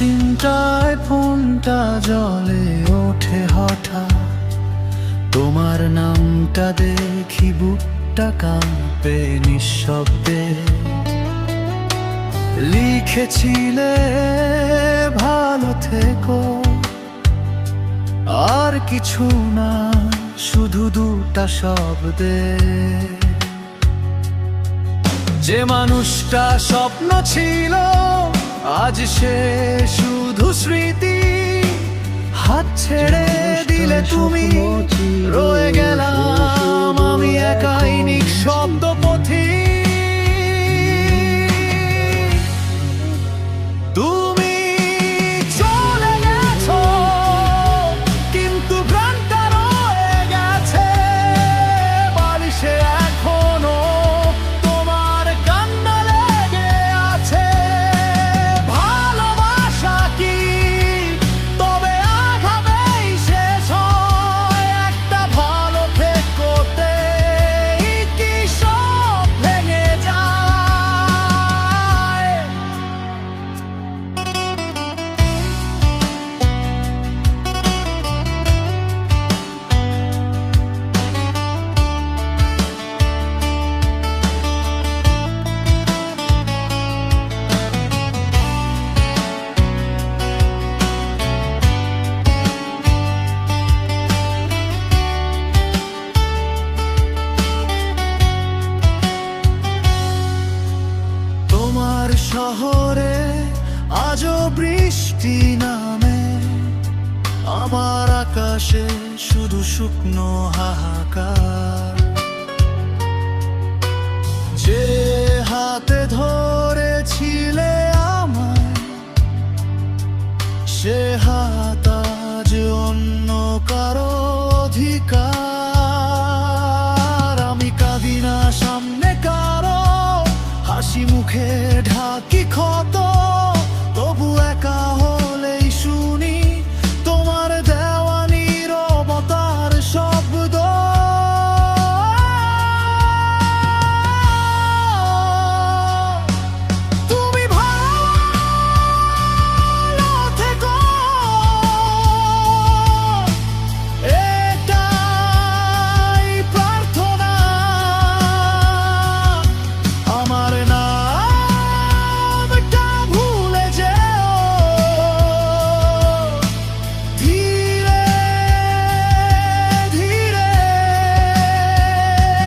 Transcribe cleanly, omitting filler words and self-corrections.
চিন্তায় ফোনটা জ্বলে ওঠে হঠাৎ, তোমার নামটা দেখি বুকটা কাঁপে নিঃশব্দে। লিখেছিলে ভালো থেকো, আর কিছু না, শুধু দুটা শব্দে। যে মানুষটা স্বপ্ন ছিল আজ সে শুধু স্মৃতি। হাত ছেড়ে দিলে তুমি, রয়ে গেলাম আমি একাই নিঃশব্দ পথি। তুমি চলে গেছো কিন্তু প্রাণটা রয়ে গেছে বালিশে, এখনো তোমার কান্না লেগে আছে। ভালোবাসা কি তবে আঘাতেই শেষ হয়? একটা ভালো থেকোতে কি সব ভেঙে যায়? তোমার শহরে আজও বৃষ্টি নামে, আমার আকাশে শুধু শুকনো হাহাকার। যে হাতে ধরেছিলে আমায়, সে হাত আজ অন্য কারো অধিকার। আমি কাঁদি না সামনে কারো, হাসি মুখে ঢাকি ক্ষত।